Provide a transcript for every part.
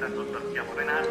intanto salutiamo Renato.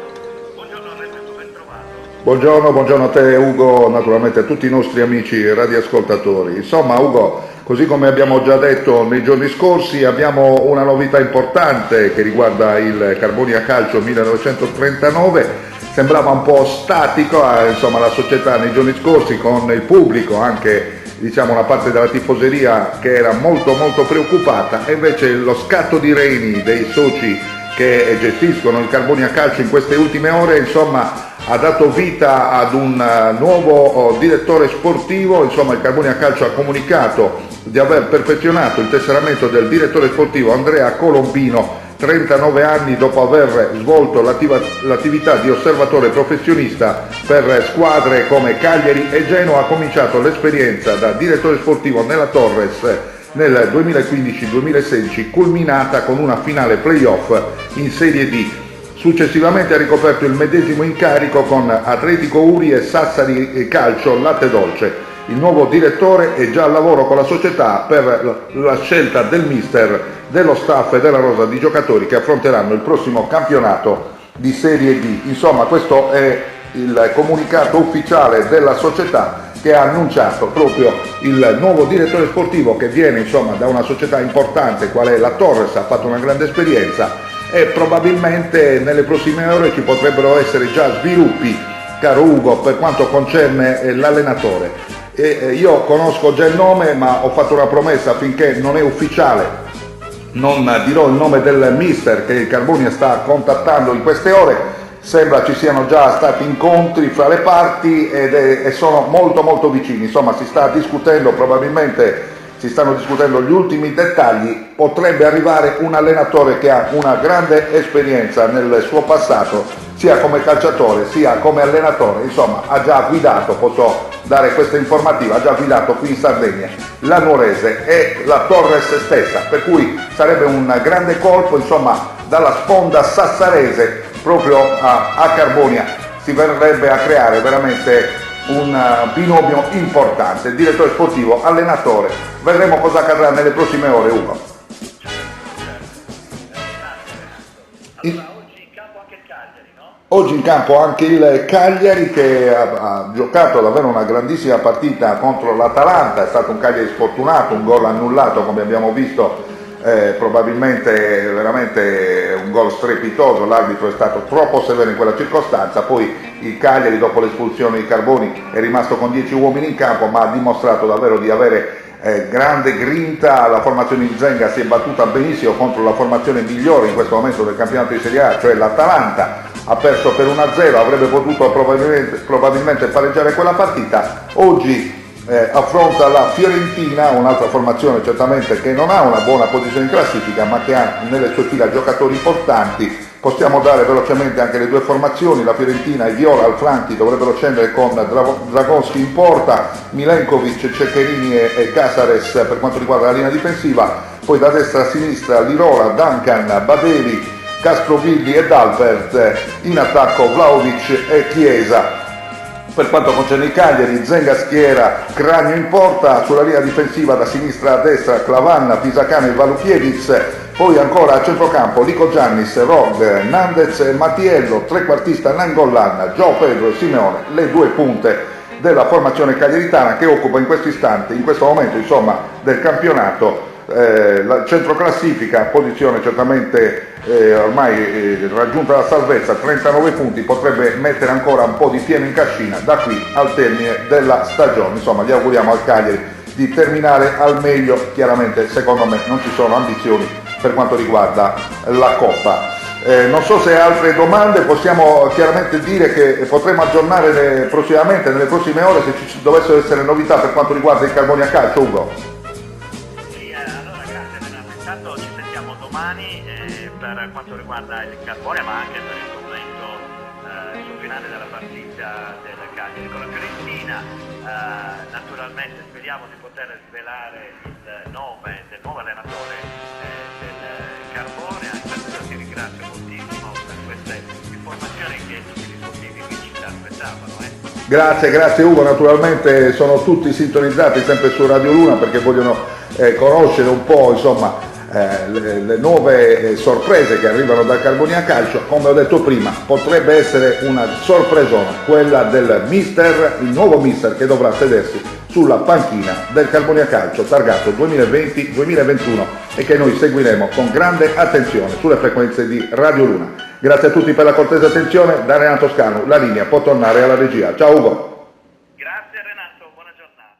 Buongiorno Renato, ben trovato. Buongiorno a te Ugo, naturalmente a tutti i nostri amici radioascoltatori. Insomma Ugo, così come abbiamo già detto nei giorni scorsi, abbiamo una novità importante che riguarda il Carbonia Calcio 1939. Sembrava un po' statico, insomma, la società nei giorni scorsi con il pubblico, anche diciamo una parte della tifoseria che era molto preoccupata, e invece lo scatto di reni dei soci che gestiscono il Carbonia Calcio in queste ultime ore, insomma, ha dato vita ad un nuovo direttore sportivo. Insomma, il Carbonia Calcio ha comunicato di aver perfezionato il tesseramento del direttore sportivo Andrea Colombino, 39 anni dopo aver svolto l'attività di osservatore professionista per squadre come Cagliari e Genoa. Ha cominciato l'esperienza da direttore sportivo nella Torres nel 2015-2016, culminata con una finale playoff in Serie D. Successivamente ha ricoperto il medesimo incarico con Atletico Uri e Sassari Calcio Latte Dolce. Il nuovo direttore è già al lavoro con la società per la scelta del mister, dello staff e della rosa di giocatori che affronteranno il prossimo campionato di Serie D. Insomma, questo è il comunicato ufficiale della società, che ha annunciato proprio il nuovo direttore sportivo, che viene insomma da una società importante qual è la Torres. Ha fatto una grande esperienza e probabilmente nelle prossime ore ci potrebbero essere già sviluppi, caro Ugo, per quanto concerne l'allenatore. Io conosco già il nome, ma ho fatto una promessa: finché non è ufficiale non dirò il nome del mister che il Carbonia sta contattando in queste ore. Sembra ci siano già stati incontri fra le parti e sono molto vicini. Insomma, si sta discutendo, probabilmente si stanno discutendo gli ultimi dettagli. Potrebbe arrivare un allenatore che ha una grande esperienza nel suo passato, sia come calciatore sia come allenatore. Insomma, ha già guidato, posso dare questa informativa, ha già guidato qui in Sardegna la Nuorese e la Torres stessa, per cui sarebbe un grande colpo, insomma, dalla sponda sassarese proprio a Carbonia si verrebbe a creare veramente un binomio importante, direttore sportivo, allenatore. Vedremo cosa accadrà nelle prossime ore, Ugo. Allora, oggi in campo anche il Cagliari, no? Oggi in campo anche il Cagliari, che ha giocato davvero una grandissima partita contro l'Atalanta. È stato un Cagliari sfortunato, un gol annullato come abbiamo visto, probabilmente veramente un gol strepitoso. L'arbitro è stato troppo severo in quella circostanza. Poi il Cagliari, dopo l'espulsione di Carboni, è rimasto con 10 uomini in campo, ma ha dimostrato davvero di avere grande grinta. La formazione di Zenga si è battuta benissimo contro la formazione migliore in questo momento del campionato di Serie A, cioè l'Atalanta. Ha perso per 1-0, avrebbe potuto probabilmente pareggiare quella partita. Oggi affronta la Fiorentina, un'altra formazione certamente che non ha una buona posizione in classifica, ma che ha nelle sue fila giocatori importanti. Possiamo dare velocemente anche le due formazioni. La Fiorentina e Viola al flanchi dovrebbero scendere con Dragonski in porta, Milenkovic, Ceccherini e Casares per quanto riguarda la linea difensiva. Poi da destra a sinistra Lirola, Duncan, Badeli, Castrovilli ed Albert. In attacco Vlahovic e Chiesa. Per quanto concerne i Cagliari, Zenga schiera Cragno in porta, sulla linea difensiva da sinistra a destra Clavan, Pisacane e Valukiewicz. Poi ancora a centrocampo Lico Giannis, Rog, Nandez e Mattiello, trequartista Nangolan, Gio Pedro e Simeone, le due punte della formazione cagliaritana, che occupa in questo istante, in questo momento insomma del campionato, la centroclassifica, posizione certamente ormai raggiunta la salvezza, 39 punti, potrebbe mettere ancora un po' di fieno in cascina da qui al termine della stagione. Insomma, gli auguriamo al Cagliari di terminare al meglio. Chiaramente secondo me non ci sono ambizioni per quanto riguarda la Coppa. Non so se altre domande. Possiamo chiaramente dire che potremo aggiornare prossimamente, nelle prossime ore, se ci dovessero essere novità per quanto riguarda il Carbonia Calcio, Ugo. Intanto ci sentiamo domani per quanto riguarda il Carbonia, ma anche per il commento sul finale della partita del Cagliari con la Fiorentina. Naturalmente speriamo di poter svelare il nome del nuovo allenatore del Carbonia. Intanto ti ringrazio moltissimo per queste informazioni che tutti gli sportivi ci aspettavano. Grazie Ugo, naturalmente sono tutti sintonizzati sempre su Radio Luna perché vogliono conoscere un po', insomma, le nuove sorprese che arrivano dal Carbonia Calcio. Come ho detto prima, potrebbe essere una sorpresona quella del mister, il nuovo mister che dovrà sedersi sulla panchina del Carbonia Calcio targato 2020-2021 e che noi seguiremo con grande attenzione sulle frequenze di Radio Luna. Grazie a tutti per la cortese attenzione. Da Renato Scanu la linea può tornare alla regia. Ciao Ugo. Grazie Renato, buona giornata.